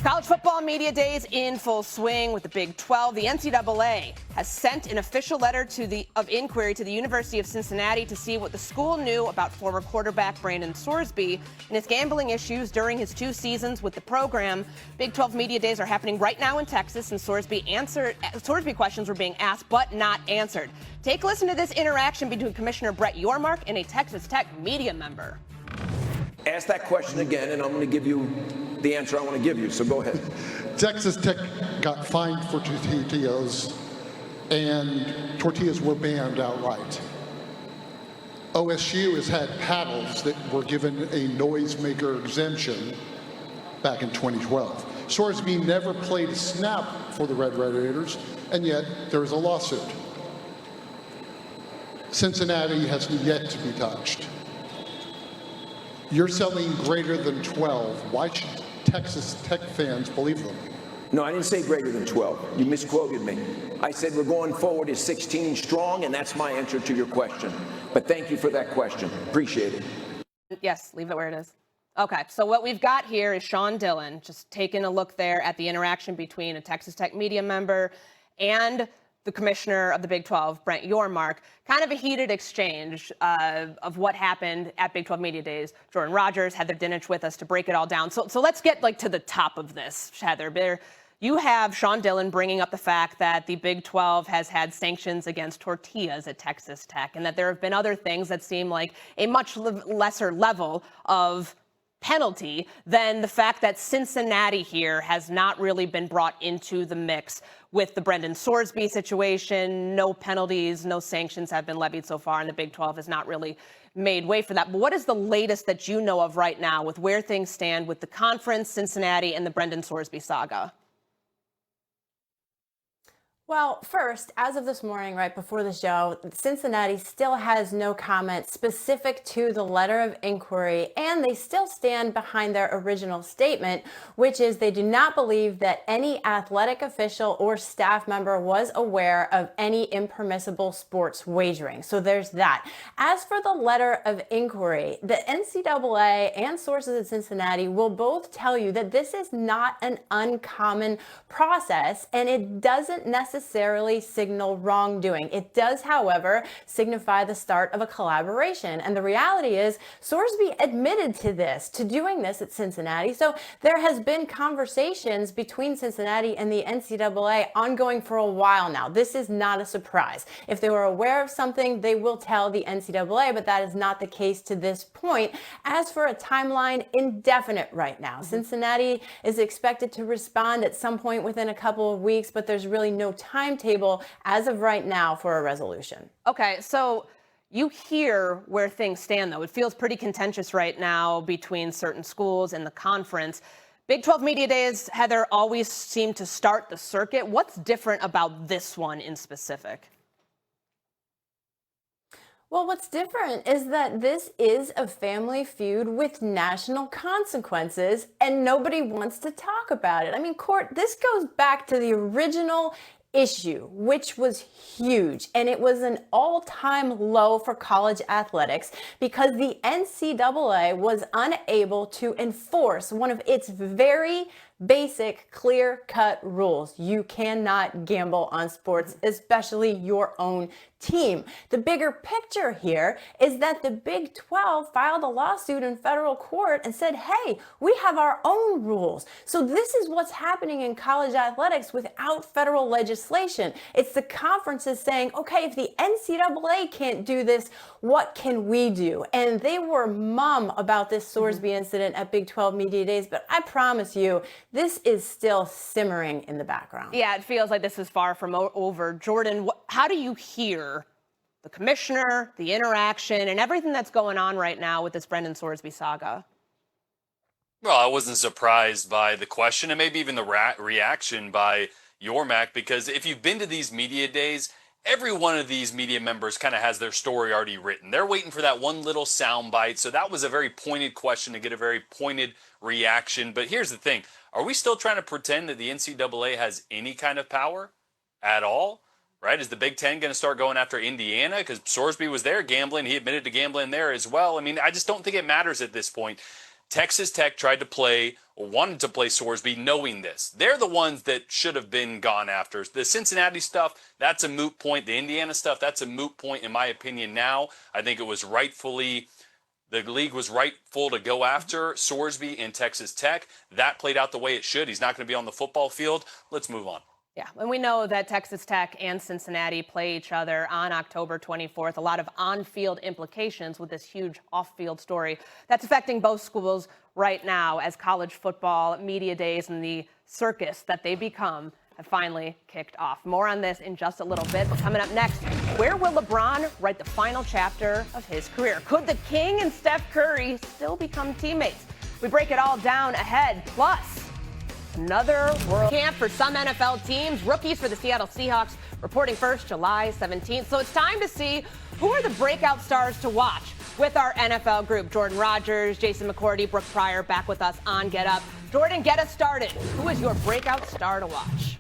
College football media days in full swing with the Big 12. The NCAA has sent an official letter of inquiry to the University of Cincinnati to see what the school knew about former quarterback Brandon Sorsby and his gambling issues during his 2 seasons with the program. Big 12 media days are happening right now in Texas, and Sorsby questions were being asked but not answered. Take a listen to this interaction between Commissioner Brett Yormark and a Texas Tech media member. Ask that question again, and I'm going to give you the answer I want to give you, so go ahead. Texas Tech got fined for tortillas, and tortillas were banned outright. OSU has had paddles that were given a noisemaker exemption back in 2012. Sorsby never played a snap for the Red Raiders, and yet there is a lawsuit. Cincinnati has yet to be touched. You're selling greater than 12. Why should Texas Tech fans believe them? No, I didn't say greater than 12. You misquoted me. I said we're going forward as 16 strong, and that's my answer to your question. But thank you for that question. Appreciate it. Yes, leave it where it is. Okay, so what we've got here is Sean Dillon just taking a look there at the interaction between a Texas Tech media member and the commissioner of the Big 12, Brent Yormark. Kind of a heated exchange of what happened at Big 12 Media Days. Jordan Rodgers, Heather Dinich with us to break it all down. So let's get to the top of this, Heather. You have Sean Dillon bringing up the fact that the Big 12 has had sanctions against tortillas at Texas Tech, and that there have been other things that seem like a much lesser level of penalty than the fact that Cincinnati here has not really been brought into the mix with the Brendan Sorsby situation. No penalties, no sanctions have been levied so far, and the Big 12 has not really made way for that. But what is the latest that you know of right now with where things stand with the conference, Cincinnati, and the Brendan Sorsby saga? Well, first, as of this morning, right before the show, Cincinnati still has no comment specific to the letter of inquiry, and they still stand behind their original statement, which is they do not believe that any athletic official or staff member was aware of any impermissible sports wagering. So there's that. As for the letter of inquiry, the NCAA and sources at Cincinnati will both tell you that this is not an uncommon process, and it doesn't necessarily signal wrongdoing. It does, however, signify the start of a collaboration. And the reality is Sorsby admitted to doing this at Cincinnati. So there has been conversations between Cincinnati and the NCAA ongoing for a while now. This is not a surprise. If they were aware of something, they will tell the NCAA, but that is not the case to this point. As for a timeline, indefinite right now. Cincinnati is expected to respond at some point within a couple of weeks, but there's really no timetable as of right now for a resolution. Okay, so you hear where things stand, though. It feels pretty contentious right now between certain schools and the conference. Big 12 Media Days, Heather, always seem to start the circuit. What's different about this one in specific? Well, what's different is that this is a family feud with national consequences, and nobody wants to talk about it. I mean, Court, this goes back to the original issue, which was huge, and it was an all-time low for college athletics because the NCAA was unable to enforce one of its very basic, clear-cut rules. You cannot gamble on sports, especially your own team. The bigger picture here is that the Big 12 filed a lawsuit in federal court and said, hey, we have our own rules. So this is what's happening in college athletics without federal legislation. It's the conferences saying, okay, if the NCAA can't do this, what can we do? And they were mum about this Sorsby incident at Big 12 Media Days, but I promise you, this is still simmering in the background. Yeah, it feels like this is far from over. Jordan, how do you hear the commissioner, the interaction, and everything that's going on right now with this Brendan Sorsby saga? Well, I wasn't surprised by the question and maybe even the reaction by Yormark, because if you've been to these media days, every one of these media members kind of has their story already written. They're waiting for that one little sound bite. So that was a very pointed question to get a very pointed reaction. But here's the thing. Are we still trying to pretend that the NCAA has any kind of power at all? Right? Is the Big Ten going to start going after Indiana? Because Sorsby was there gambling. He admitted to gambling there as well. I mean, I just don't think it matters at this point. Texas Tech tried to play or wanted to play Sorsby knowing this. They're the ones that should have been gone after. The Cincinnati stuff, that's a moot point. The Indiana stuff, that's a moot point in my opinion now. I think it was the league was rightful to go after Sorsby and Texas Tech. That played out the way it should. He's not going to be on the football field. Let's move on. Yeah, and we know that Texas Tech and Cincinnati play each other on October 24th. A lot of on-field implications with this huge off-field story that's affecting both schools right now as college football media days and the circus that they become have finally kicked off. More on this in just a little bit, but coming up next, where will LeBron write the final chapter of his career? Could the King and Steph Curry still become teammates? We break it all down ahead. Plus, another world camp for some NFL teams. Rookies for the Seattle Seahawks reporting first July 17th. So it's time to see who are the breakout stars to watch with our NFL group. Jordan Rodgers, Jason McCourty, Brooke Pryor back with us on Get Up. Jordan, get us started. Who is your breakout star to watch?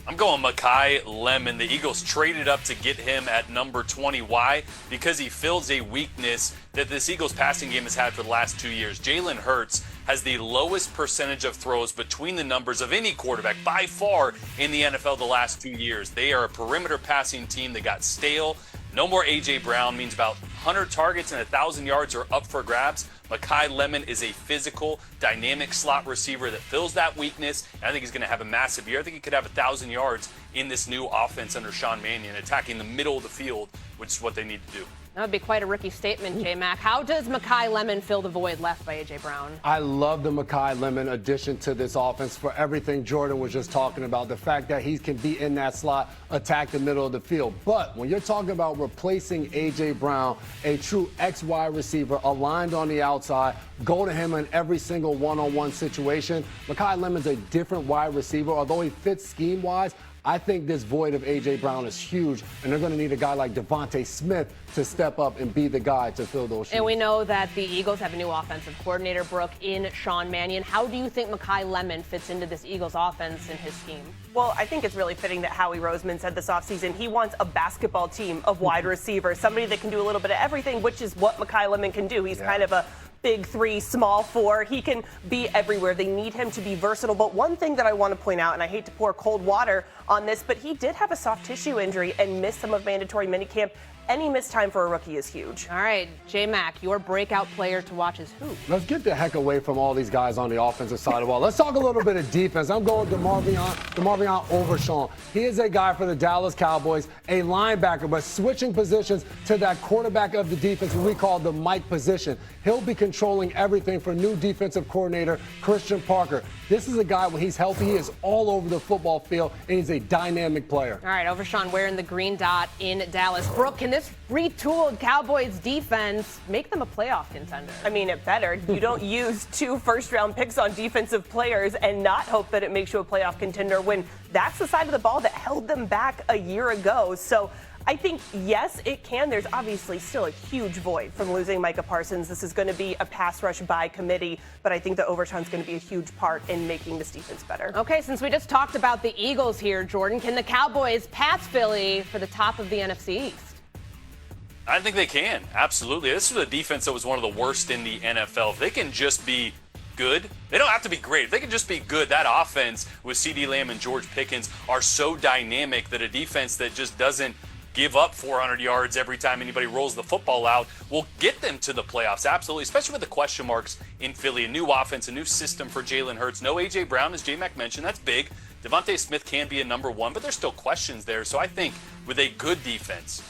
I'm going Makai Lemon. The Eagles traded up to get him at number 20. Why? Because he fills a weakness that this Eagles passing game has had for the last 2 years. Jalen Hurts has the lowest percentage of throws between the numbers of any quarterback by far in the NFL the last 2 years. They are a perimeter passing team that got stale. No more A.J. Brown means about 100 targets and 1,000 yards are up for grabs. Makai Lemon is a physical, dynamic slot receiver that fills that weakness. And I think he's going to have a massive year. I think he could have 1,000 yards in this new offense under Sean Mannion, attacking the middle of the field, which is what they need to do. That would be quite a rookie statement, J-Mac. How does Makai Lemon fill the void left by A.J. Brown? I love the Makai Lemon addition to this offense for everything Jordan was just talking about. The fact that he can be in that slot, attack the middle of the field. But when you're talking about replacing A.J. Brown, a true XY receiver aligned on the outside, go to him in every single one-on-one situation. Makai Lemon's a different wide receiver. Although he fits scheme-wise, I think this void of A.J. Brown is huge, and they're going to need a guy like Devontae Smith to step up and be the guy to fill those shoes. And we know that the Eagles have a new offensive coordinator, Brooke, in Sean Mannion. How do you think Makai Lemon fits into this Eagles offense and his scheme? Well, I think it's really fitting that Howie Roseman said this offseason he wants a basketball team of wide receivers, somebody that can do a little bit of everything, which is what Makai Lemon can do. He's kind of a big three, small four. He can be everywhere. They need him to be versatile. But one thing that I want to point out, and I hate to pour cold water on this, but he did have a soft tissue injury and missed some of mandatory minicamp. Any missed time for a rookie is huge. All right, J-Mac, your breakout player to watch is who? Let's get the heck away from all these guys on the offensive side of the ball. Let's talk a little bit of defense. I'm going DeMarvion Overshawn. He is a guy for the Dallas Cowboys, a linebacker, but switching positions to that quarterback of the defense, what we call the Mike position. He'll be controlling everything for new defensive coordinator Christian Parker. This is a guy, when he's healthy, he is all over the football field, and he's a dynamic player. All right, Overshawn wearing the green dot in Dallas. Brooke, can this retooled Cowboys defense make them a playoff contender? I mean, it better. You don't use 2 first-round picks on defensive players and not hope that it makes you a playoff contender when that's the side of the ball that held them back a year ago. So I think, yes, it can. There's obviously still a huge void from losing Micah Parsons. This is going to be a pass rush by committee, but I think that Overshawn's going to be a huge part in making this defense better. Okay, since we just talked about the Eagles here, Jordan, can the Cowboys pass Philly for the top of the NFC East? I think they can, absolutely. This was a defense that was one of the worst in the NFL. If they can just be good, they don't have to be great. If they can just be good, that offense with CeeDee Lamb and George Pickens are so dynamic that a defense that just doesn't give up 400 yards every time anybody rolls the football out will get them to the playoffs, absolutely, especially with the question marks in Philly. A new offense, a new system for Jalen Hurts. No A.J. Brown, as J-Mac mentioned, that's big. Devontae Smith can be a number 1, but there's still questions there. So I think with a good defense,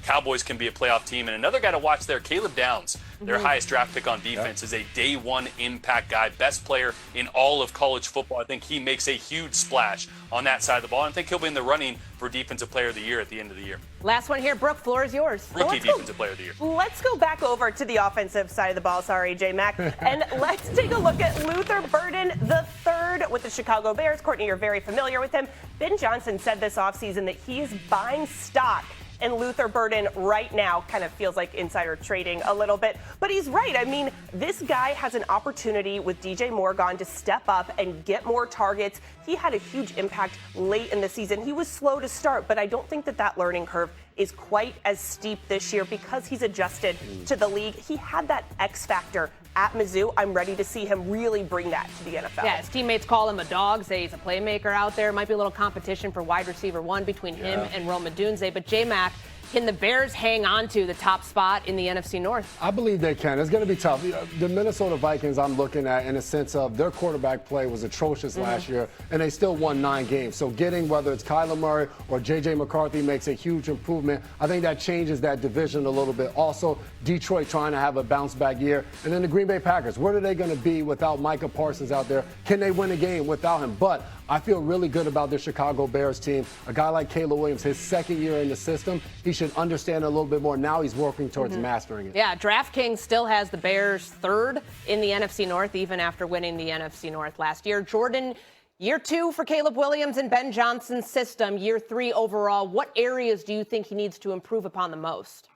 Cowboys can be a playoff team. And another guy to watch there, Caleb Downs, their highest draft pick on defense, is a day 1 impact guy, best player in all of college football. I think he makes a huge splash on that side of the ball. And I think he'll be in the running for Defensive Player of the Year at the end of the year. Last one here, Brooke, floor is yours. Rookie Defensive Player of the Year. Let's go back over to the offensive side of the ball. Sorry, J-Mac. And let's take a look at Luther Burden III with the Chicago Bears. Courtney, you're very familiar with him. Ben Johnson said this offseason that he is buying stock and Luther Burden right now. Kind of feels like insider trading a little bit, but he's right. I mean, this guy has an opportunity with DJ Moore gone to step up and get more targets. He had a huge impact late in the season. He was slow to start, but I don't think that learning curve is quite as steep this year because he's adjusted to the league. He had that X factor at Mizzou. I'm ready to see him really bring that to the NFL. Yeah, his teammates call him a dog, say he's a playmaker out there. Might be a little competition for wide receiver 1 between him and Rome Odunze. But J-Mac, can the Bears hang on to the top spot in the NFC North? I believe they can. It's going to be tough. The Minnesota Vikings I'm looking at in a sense of their quarterback play was atrocious last year, and they still won 9 games. So getting whether it's Kyler Murray or J.J. McCarthy makes a huge improvement. I think that changes that division a little bit. Also, Detroit trying to have a bounce-back year. And then the Green Bay Packers, where are they going to be without Micah Parsons out there? Can they win a game without him? But I feel really good about the Chicago Bears team. A guy like Caleb Williams, his second year in the system, he should understand a little bit more. Now he's working towards mastering it. Yeah, DraftKings still has the Bears third in the NFC North, even after winning the NFC North last year. Jordan, year 2 for Caleb Williams and Ben Johnson's system, year 3 overall. What areas do you think he needs to improve upon the most?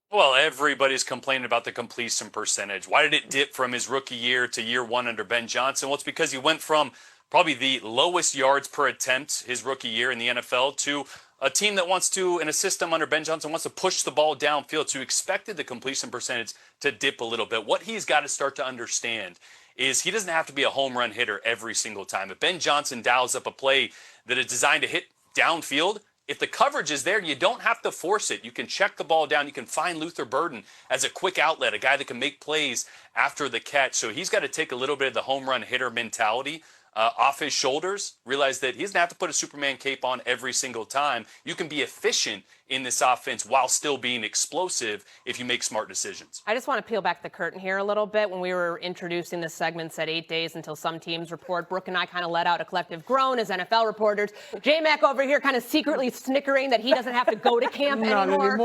Well, everybody's complaining about the completion percentage. Why did it dip from his rookie year to year 1 under Ben Johnson? Well, it's because he went from probably the lowest yards per attempt his rookie year in the NFL to a team that wants to, in a system under Ben Johnson, wants to push the ball downfield. So you expected the completion percentage to dip a little bit. What he's got to start to understand is he doesn't have to be a home run hitter every single time. If Ben Johnson dials up a play that is designed to hit downfield, if the coverage is there, you don't have to force it. You can check the ball down. You can find Luther Burden as a quick outlet, a guy that can make plays after the catch. So he's got to take a little bit of the home run hitter mentality off his shoulders, realize that he doesn't have to put a Superman cape on every single time. You can be efficient in this offense while still being explosive if you make smart decisions. I just want to peel back the curtain here a little bit. When we were introducing this segment, said 8 days until some teams report. Brooke and I kind of let out a collective groan as NFL reporters. J-Mac over here kind of secretly snickering that he doesn't have to go to camp Not anymore.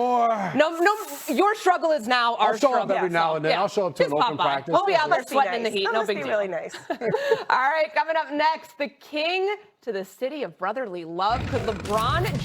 No, your struggle is now our I'll show struggle. up every now and then. Yeah. I'll show up to Just an open pop by. practice. We'll be out there Must be sweating in nice. the heat. That No must big be deal. really nice. All right, coming up next, the king to the city of brotherly love. Could LeBron